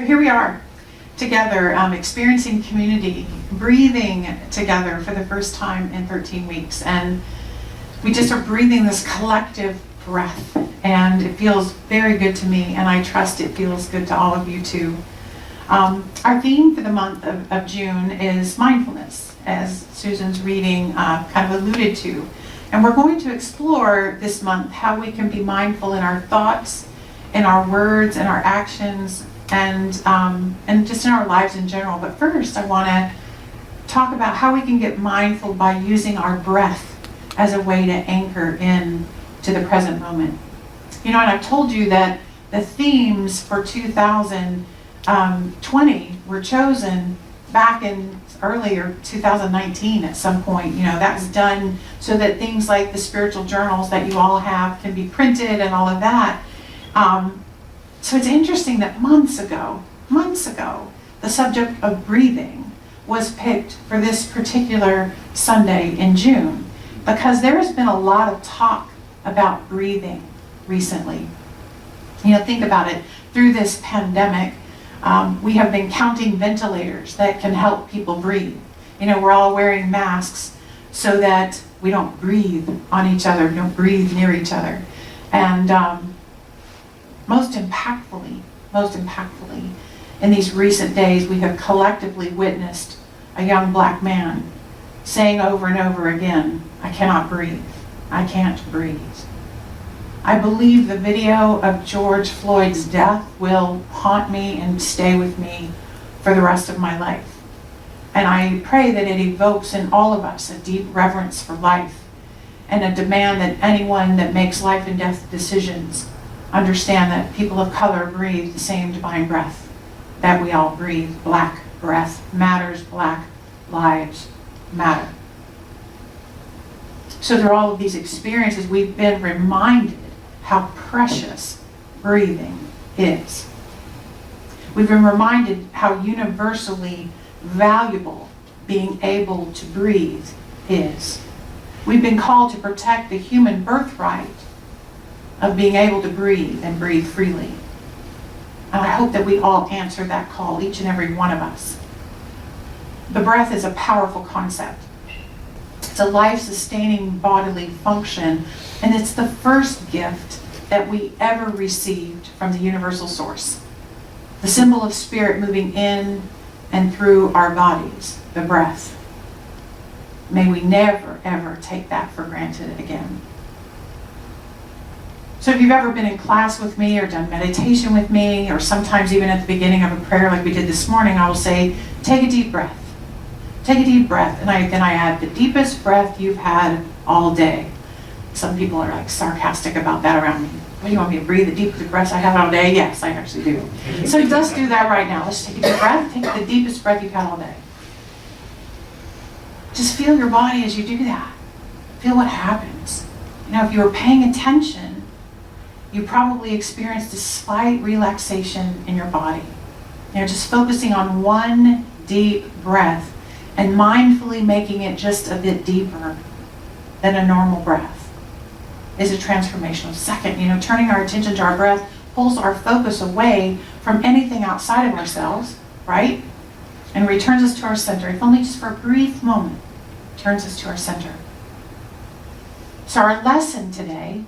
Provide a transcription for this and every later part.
So here we are together, experiencing community, breathing together for the first time in 13 weeks. And we just are breathing this collective breath. And it feels very good to me, and I trust it feels good to all of you too. Our theme for the month of June is mindfulness, as Susan's reading kind of alluded to. And we're going to explore this month how we can be mindful in our thoughts, in our words, in our actions, and just in our lives in general. But first, I want to talk about how we can get mindful by using our breath as a way to anchor in to the present moment. You know, and I've told you that the themes for 2020 were chosen back in earlier 2019 at some point. You know, that was done so that things like the spiritual journals that you all have can be printed and all of that. So it's interesting that months ago, the subject of breathing was picked for this particular Sunday in June, because there has been a lot of talk about breathing recently. You know, think about it. Through this pandemic, we have been counting ventilators that can help people breathe. You know, we're all wearing masks so that we don't breathe on each other, don't breathe near each other. And most impactfully, in these recent days, we have collectively witnessed a young black man saying over and over again, "I cannot breathe. I can't breathe." I believe the video of George Floyd's death will haunt me and stay with me for the rest of my life. And I pray that it evokes in all of us a deep reverence for life and a demand that anyone that makes life and death decisions understand that people of color breathe the same divine breath that we all breathe. Black breath matters. Black lives matter. So through all of these experiences, we've been reminded how precious breathing is. We've been reminded how universally valuable being able to breathe is. We've been called to protect the human birthright of being able to breathe and breathe freely. And I hope that we all answer that call, each and every one of us. The breath is a powerful concept. It's a life-sustaining bodily function, and it's the first gift that we ever received from the universal source. The symbol of spirit moving in and through our bodies, the breath. May we never, ever take that for granted again. So if you've ever been in class with me or done meditation with me, or sometimes even at the beginning of a prayer like we did this morning, I will say, take a deep breath. Take a deep breath, and then I add the deepest breath you've had all day. Some people are like sarcastic about that around me. What, do you want me to breathe the deepest breaths I have all day? Yes, I actually do. So let's do that right now. Let's take a deep breath. Take the deepest breath you've had all day. Just feel your body as you do that. Feel what happens. You know, if you were paying attention, you probably experienced a slight relaxation in your body. You know, just focusing on one deep breath and mindfully making it just a bit deeper than a normal breath is a transformational. Second, you know, turning our attention to our breath pulls our focus away from anything outside of ourselves, right? And returns us to our center, if only just for a brief moment, turns us to our center. So our lesson today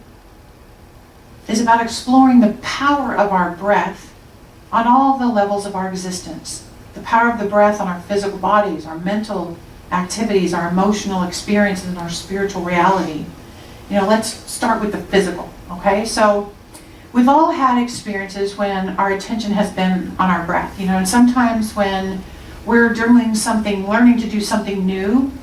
is about exploring the power of our breath on all the levels of our existence. The power of the breath on our physical bodies, our mental activities, our emotional experiences, and our spiritual reality. You know, let's start with the physical, okay? So we've all had experiences when our attention has been on our breath, you know, and sometimes when we're doing something, learning to do something new,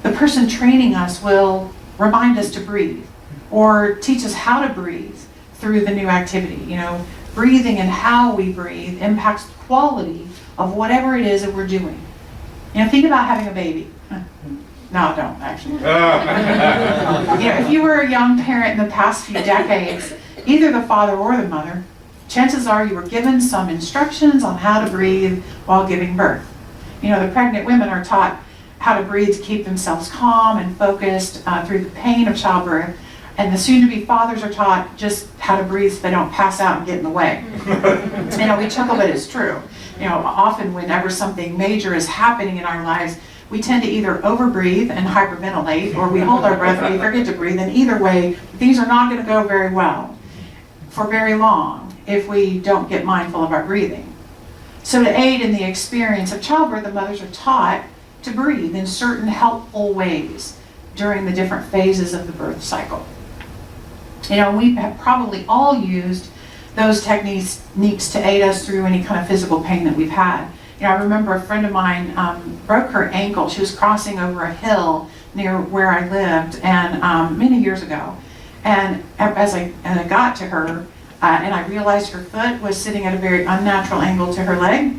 the person training us will remind us to breathe or teach us how to breathe through the new activity. You know, breathing and how we breathe impacts the quality of whatever it is that we're doing. You know, think about having a baby. No, don't actually. You know, if you were a young parent in the past few decades, either the father or the mother, chances are you were given some instructions on how to breathe while giving birth. You know, the pregnant women are taught how to breathe to keep themselves calm and focused through the pain of childbirth. And the soon-to-be fathers are taught just how to breathe so they don't pass out and get in the way. We chuckle, but it's true. Often whenever something major is happening in our lives, we tend to either overbreathe and hyperventilate, or we hold our breath and we forget to breathe. And either way, these are not going to go very well for very long if we don't get mindful of our breathing. So to aid in the experience of childbirth, the mothers are taught to breathe in certain helpful ways during the different phases of the birth cycle. We have probably all used those techniques to aid us through any kind of physical pain that we've had. I remember a friend of mine broke her ankle. She was crossing over a hill near where I lived, and many years ago. And as I got to her, and I realized her foot was sitting at a very unnatural angle to her leg,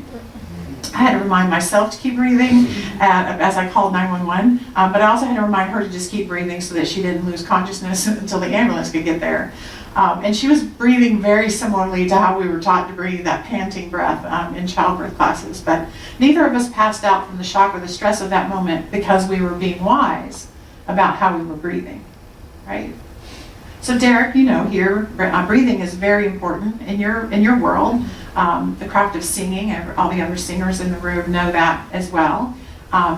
I had to remind myself to keep breathing as I called 911, but I also had to remind her to just keep breathing so that she didn't lose consciousness until the ambulance could get there. And she was breathing very similarly to how we were taught to breathe, that panting breath in childbirth classes. But neither of us passed out from the shock or the stress of that moment because we were being wise about how we were breathing, right? So Derek, here breathing is very important in your world. The craft of singing, all the other singers in the room know that as well.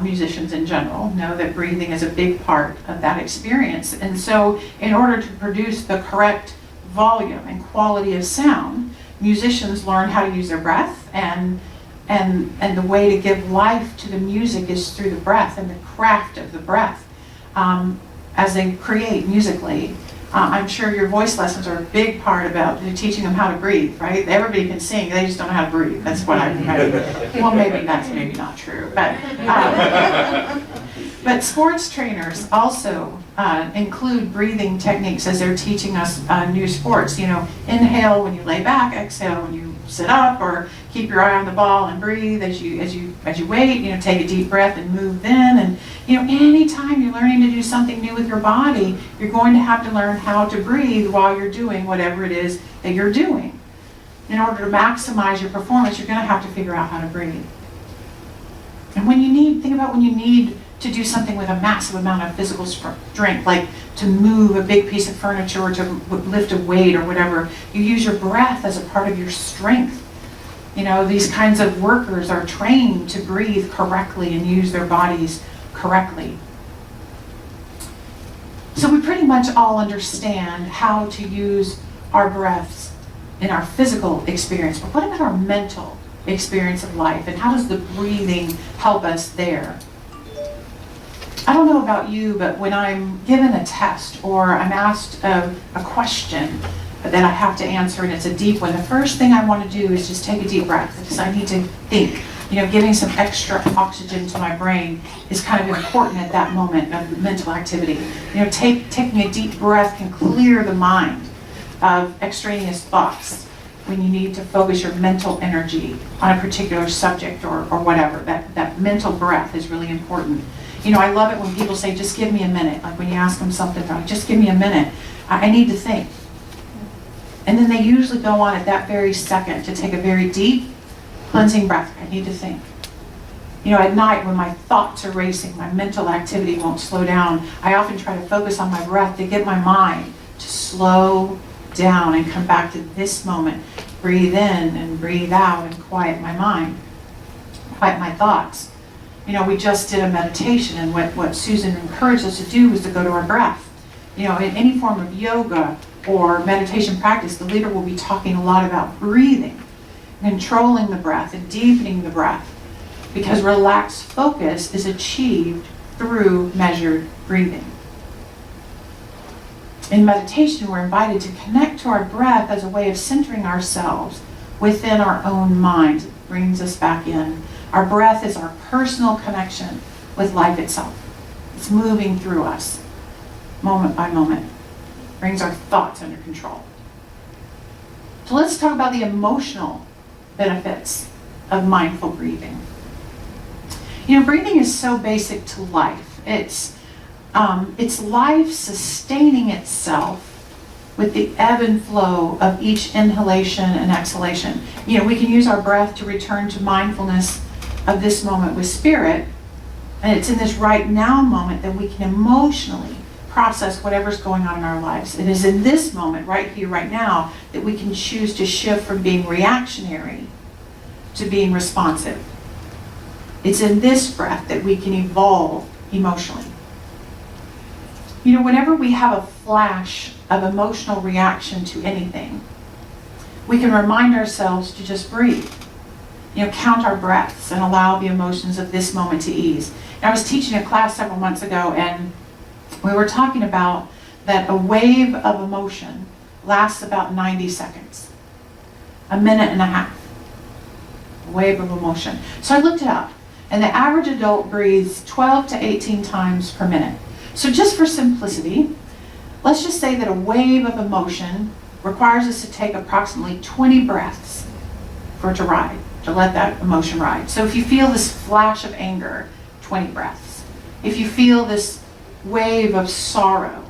Musicians in general know that breathing is a big part of that experience. And so in order to produce the correct volume and quality of sound, musicians learn how to use their breath, and the way to give life to the music is through the breath and the craft of the breath as they create musically. I'm sure your voice lessons are a big part about teaching them how to breathe, right? Everybody can sing, they just don't know how to breathe. That's what I've read. Well, maybe that's not true, but sports trainers also include breathing techniques as they're teaching us new sports. Inhale when you lay back, exhale when you sit up, or keep your eye on the ball and breathe as you wait. Take a deep breath and move then. And anytime you're learning to do something new with your body, you're going to have to learn how to breathe while you're doing whatever it is that you're doing. In order to maximize your performance, you're going to have to figure out how to breathe. And think about when you need to do something with a massive amount of physical strength, like to move a big piece of furniture or to lift a weight or whatever. You use your breath as a part of your strength. These kinds of workers are trained to breathe correctly and use their bodies correctly. So we pretty much all understand how to use our breaths in our physical experience, but what about our mental experience of life, and how does the breathing help us there? I don't know about you, but when I'm given a test or I'm asked a question that I have to answer and it's a deep one, the first thing I want to do is just take a deep breath because I need to think. Giving some extra oxygen to my brain is kind of important at that moment of mental activity. Taking a deep breath can clear the mind of extraneous thoughts when you need to focus your mental energy on a particular subject or whatever. That mental breath is really important. I love it when people say, just give me a minute. Like when you ask them something, just give me a minute. I need to think. And then they usually go on at that very second to take a very deep, cleansing breath. I need to think. At night when my thoughts are racing, my mental activity won't slow down, I often try to focus on my breath to get my mind to slow down and come back to this moment. Breathe in and breathe out and quiet my mind, quiet my thoughts. We just did a meditation, and what Susan encouraged us to do was to go to our breath. In any form of yoga or meditation practice, the leader will be talking a lot about breathing, controlling the breath and deepening the breath, because relaxed focus is achieved through measured breathing. In meditation, we're invited to connect to our breath as a way of centering ourselves within our own mind. It brings us back in. Our breath is our personal connection with life itself. It's moving through us, moment by moment. Brings our thoughts under control. So let's talk about the emotional benefits of mindful breathing. Breathing is so basic to life. It's life sustaining itself with the ebb and flow of each inhalation and exhalation. We can use our breath to return to mindfulness of this moment with spirit, and it's in this right now moment that we can emotionally process whatever's going on in our lives. It is in this moment, right here, right now, that we can choose to shift from being reactionary to being responsive. It's in this breath that we can evolve emotionally. You know, whenever we have a flash of emotional reaction to anything, we can remind ourselves to just breathe. You know, count our breaths and allow the emotions of this moment to ease. And I was teaching a class several months ago, and we were talking about that a wave of emotion lasts about 90 seconds, a minute and a half. A wave of emotion. So I looked it up, and the average adult breathes 12 to 18 times per minute. So just for simplicity, let's just say that a wave of emotion requires us to take approximately 20 breaths for it to ride, to let that emotion ride. So if you feel this flash of anger, 20 breaths. If you feel this wave of sorrow,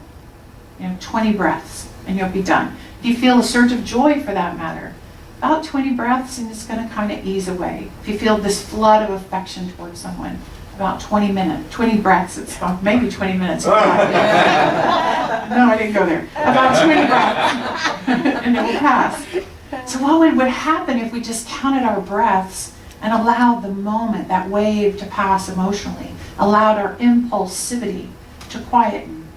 20 breaths, and you'll be done. If you feel a surge of joy, for that matter, about 20 breaths, and it's going to kind of ease away. If you feel this flood of affection towards someone, about 20 breaths, it's maybe 20 minutes. No, I didn't go there. About 20 breaths, and it will pass. So what would happen if we just counted our breaths and allowed the moment, that wave, to pass emotionally, allowed our impulsivity to quieten?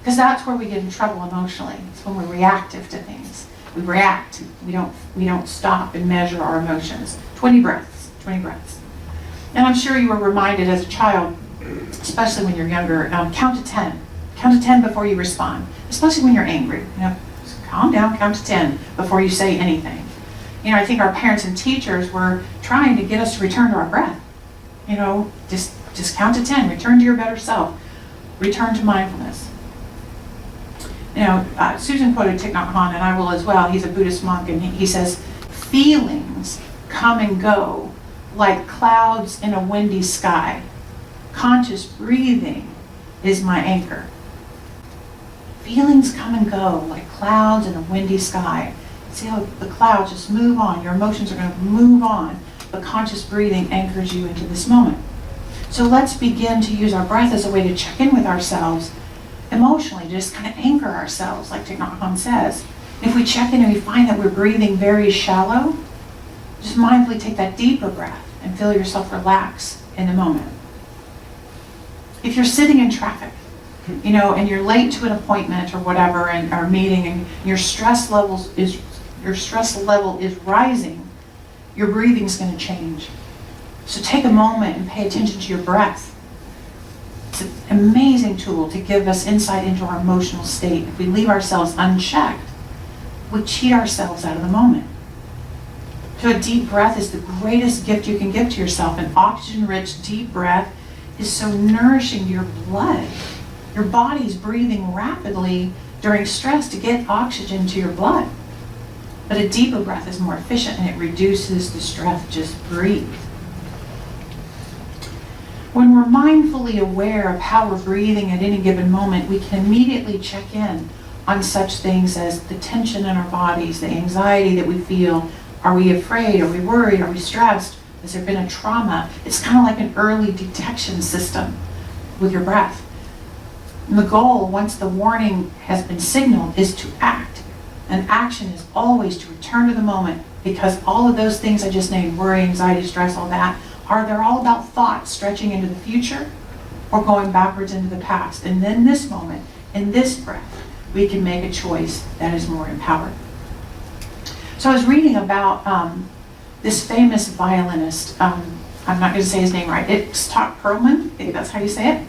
Because that's where we get in trouble emotionally. It's when we're reactive to things. We react. We don't stop and measure our emotions. 20 breaths. And I'm sure you were reminded as a child, especially when you're younger, count to 10. Count to 10 before you respond, especially when you're angry. Just calm down, count to 10 before you say anything. I think our parents and teachers were trying to get us to return to our breath. Just count to 10, return to your better self, return to mindfulness. Susan quoted Thich Nhat Hanh, and I will as well. He's a Buddhist monk, and he says, feelings come and go like clouds in a windy sky. Conscious breathing is my anchor. Feelings come and go like clouds in a windy sky. See how the clouds just move on. Your emotions are going to move on, but conscious breathing anchors you into this moment. So let's begin to use our breath as a way to check in with ourselves emotionally, to just kind of anchor ourselves, like Thich Nhat Hanh says. If we check in and we find that we're breathing very shallow, just mindfully take that deeper breath and feel yourself relax in the moment. If you're sitting in traffic, and you're late to an appointment or whatever, or meeting, and your stress level is rising, your breathing's going to change. So take a moment and pay attention to your breath. It's an amazing tool to give us insight into our emotional state. If we leave ourselves unchecked, we cheat ourselves out of the moment. So a deep breath is the greatest gift you can give to yourself. An oxygen-rich deep breath is so nourishing to your blood. Your body's breathing rapidly during stress to get oxygen to your blood. But a deeper breath is more efficient, and it reduces the stress. Just breathe. When we're mindfully aware of how we're breathing at any given moment, we can immediately check in on such things as the tension in our bodies, the anxiety that we feel. Are we afraid? Are we worried? Are we stressed? Has there been a trauma? It's kind of like an early detection system with your breath. And the goal, once the warning has been signaled, is to act. And action is always to return to the moment, because all of those things I just named, worry, anxiety, stress, all that, they're all about thoughts stretching into the future or going backwards into the past. And then this moment, in this breath, we can make a choice that is more empowered. So I was reading about this famous violinist. I'm not going to say his name right. It's Todd Perlman. I think that's how you say it.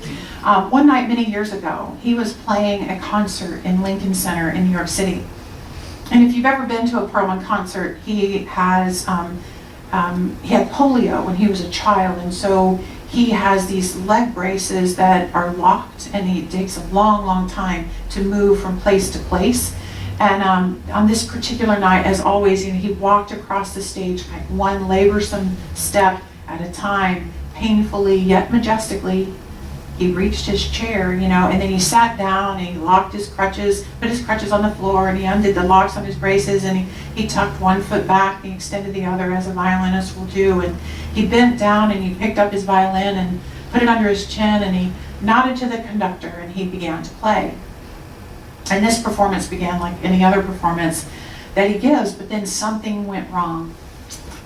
One night many years ago, he was playing a concert in Lincoln Center in New York City. And if you've ever been to a Perlman concert, he had polio when he was a child, and so he has these leg braces that are locked, and it takes a long, long time to move from place to place. And on this particular night, as always, he walked across the stage like one laborsome step at a time, painfully yet majestically. He reached his chair, and then he sat down and he locked his crutches, put his crutches on the floor, and he undid the locks on his braces, and he tucked one foot back and he extended the other, as a violinist will do, and he bent down and he picked up his violin and put it under his chin, and he nodded to the conductor, and he began to play. And this performance began like any other performance that he gives, but then something went wrong.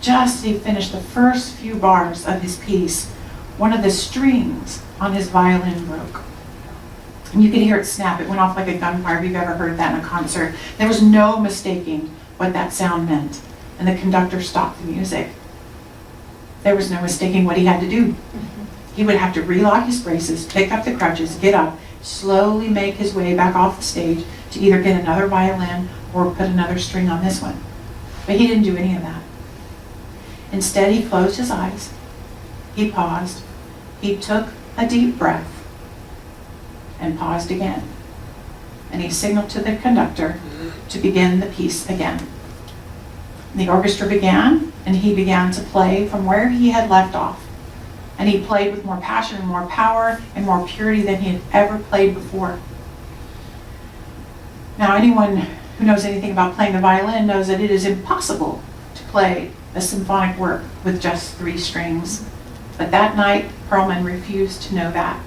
Just as he finished the first few bars of his piece, one of the strings on his violin broke. And you could hear it snap. It went off like a gunfire, if you've ever heard that in a concert. There was no mistaking what that sound meant. And the conductor stopped the music. There was no mistaking what he had to do. He would have to relock his braces, pick up the crutches, get up, slowly make his way back off the stage to either get another violin or put another string on this one. But he didn't do any of that. Instead, he closed his eyes. He paused. He took a deep breath and paused again. And he signaled to the conductor to begin the piece again. The orchestra began, and he began to play from where he had left off. And he played with more passion and more power and more purity than he had ever played before. Now, anyone who knows anything about playing the violin knows that it is impossible to play a symphonic work with just 3 strings. But that night, Perlman refused to know that.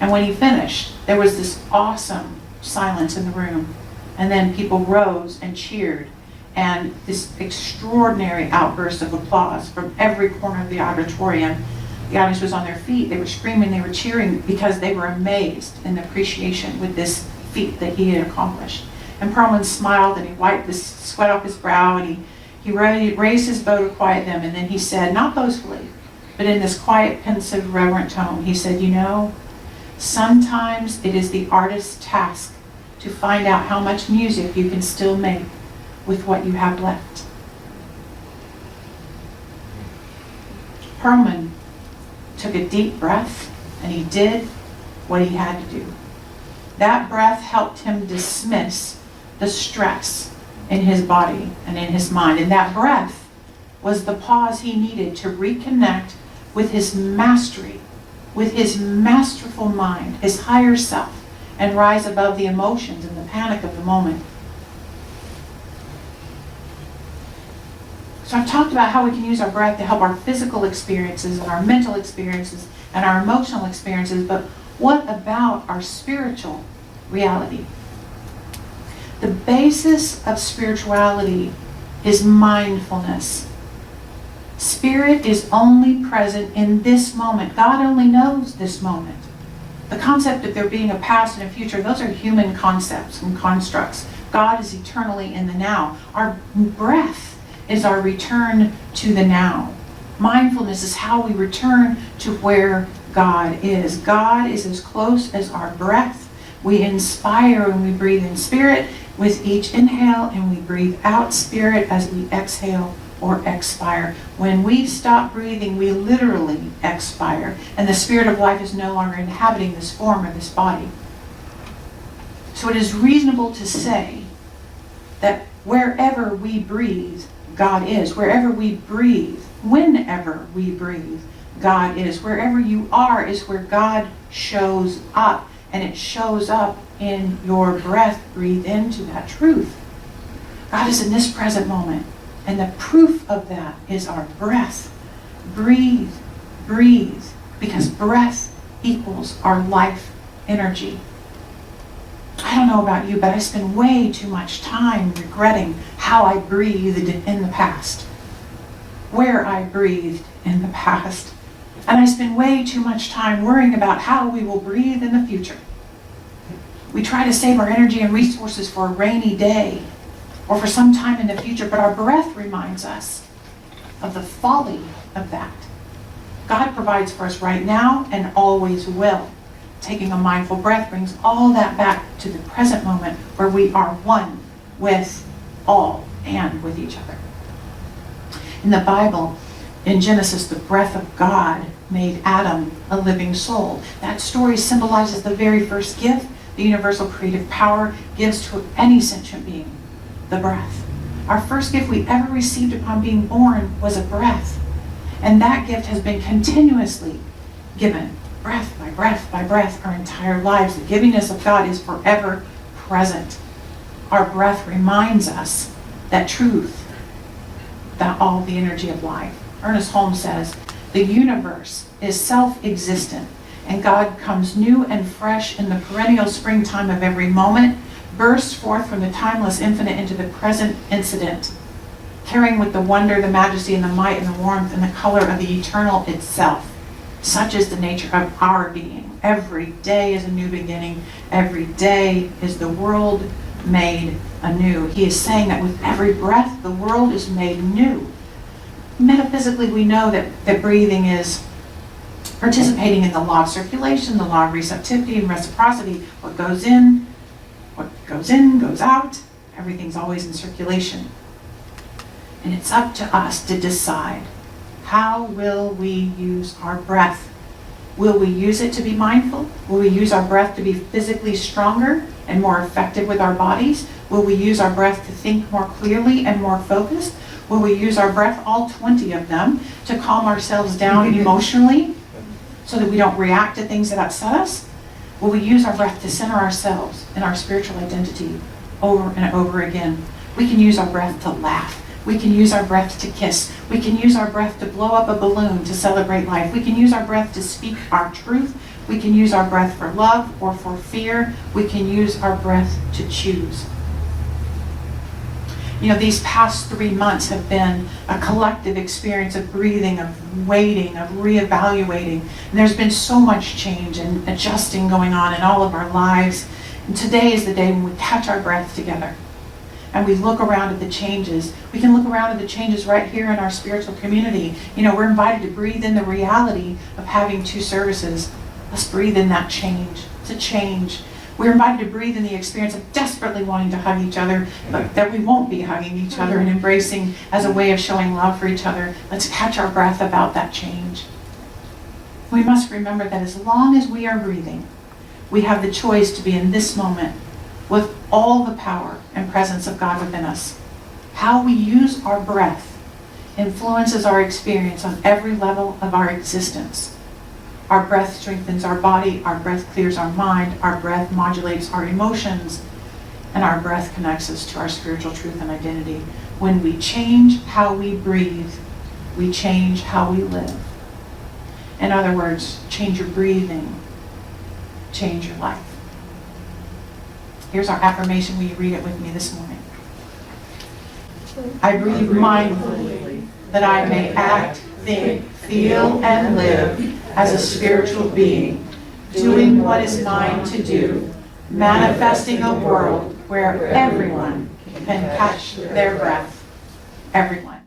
And when he finished, there was this awesome silence in the room. And then people rose and cheered, and this extraordinary outburst of applause from every corner of the auditorium. The audience was on their feet. They were screaming, they were cheering because they were amazed in appreciation with this feat that he had accomplished. And Perlman smiled, and he wiped the sweat off his brow, and he raised his bow to quiet them, and then he said, not boastfully, but in this quiet, pensive, reverent tone, he said, you know, sometimes it is the artist's task to find out how much music you can still make with what you have left. Perlman took a deep breath, and he did what he had to do. That breath helped him dismiss the stress in his body and in his mind. And that breath was the pause he needed to reconnect with his mastery, with his masterful mind, his higher self, and rise above the emotions and the panic of the moment. So I've talked about how we can use our breath to help our physical experiences and our mental experiences and our emotional experiences, but what about our spiritual reality? The basis of spirituality is mindfulness. Spirit is only present in this moment. God only knows this moment. The concept of there being a past and a future, those are human concepts and constructs. God is eternally in the now. Our breath is our return to the now. Mindfulness is how we return to where God is. God is as close as our breath. We inspire when we breathe in spirit with each inhale, and we breathe out spirit as we exhale or expire. When we stop breathing, we literally expire, and the spirit of life is no longer inhabiting this form or this body. So it is reasonable to say that wherever we breathe, God is. Wherever we breathe, whenever we breathe, God is. Wherever you are is where God shows up, and it shows up in your breath. Breathe into that truth. God is in this present moment, and the proof of that is our breath. Breathe, breathe, because breath equals our life energy. I don't know about you, but I spend way too much time regretting how I breathed in the past, where I breathed in the past. And I spend way too much time worrying about how we will breathe in the future. We try to save our energy and resources for a rainy day or for some time in the future, but our breath reminds us of the folly of that. God provides for us right now and always will. Taking a mindful breath brings all that back to the present moment where we are one with all and with each other. In the Bible, in Genesis, the breath of God made Adam a living soul. That story symbolizes the very first gift the universal creative power gives to any sentient being, the breath. Our first gift we ever received upon being born was a breath. And that gift has been continuously given, breath by breath by breath, our entire lives. The givingness of God is forever present. Our breath reminds us that truth, that all the energy of life. Ernest Holmes says, The universe is self-existent, and God comes new and fresh in the perennial springtime of every moment, bursts forth from the timeless infinite into the present incident, carrying with the wonder, the majesty, and the might, and the warmth, and the color of the eternal itself. Such is the nature of our being. Every day is a new beginning. Every day is the world made anew. He is saying that with every breath, the world is made new. Metaphysically, we know that breathing is participating in the law of circulation, the law of receptivity and reciprocity. What goes in, goes out. Everything's always in circulation. And it's up to us to decide, how will we use our breath? Will we use it to be mindful? Will we use our breath to be physically stronger and more effective with our bodies? Will we use our breath to think more clearly and more focused? Will we use our breath, all 20 of them, to calm ourselves down emotionally so that we don't react to things that upset us? Will we use our breath to center ourselves and our spiritual identity over and over again? We can use our breath to laugh. We can use our breath to kiss. We can use our breath to blow up a balloon to celebrate life. We can use our breath to speak our truth. We can use our breath for love or for fear. We can use our breath to choose. You know, these past 3 months have been a collective experience of breathing, of waiting, of reevaluating. And there's been so much change and adjusting going on in all of our lives. And today is the day when we catch our breath together and we look around at the changes. We can look around at the changes right here in our spiritual community. You know, we're invited to breathe in the reality of having 2 services. Let's breathe in that change. It's a change. We're invited to breathe in the experience of desperately wanting to hug each other, but that we won't be hugging each other and embracing as a way of showing love for each other. Let's catch our breath about that change. We must remember that as long as we are breathing, we have the choice to be in this moment with all the power and presence of God within us. How we use our breath influences our experience on every level of our existence. Our breath strengthens our body, our breath clears our mind, our breath modulates our emotions, and our breath connects us to our spiritual truth and identity. When we change how we breathe, we change how we live. In other words, change your breathing, change your life. Here's our affirmation. Will you read it with me this morning? I breathe mindfully that I may act, think, feel, and live as a spiritual being, doing what is mine to do, manifesting a world where everyone can catch their breath. Everyone.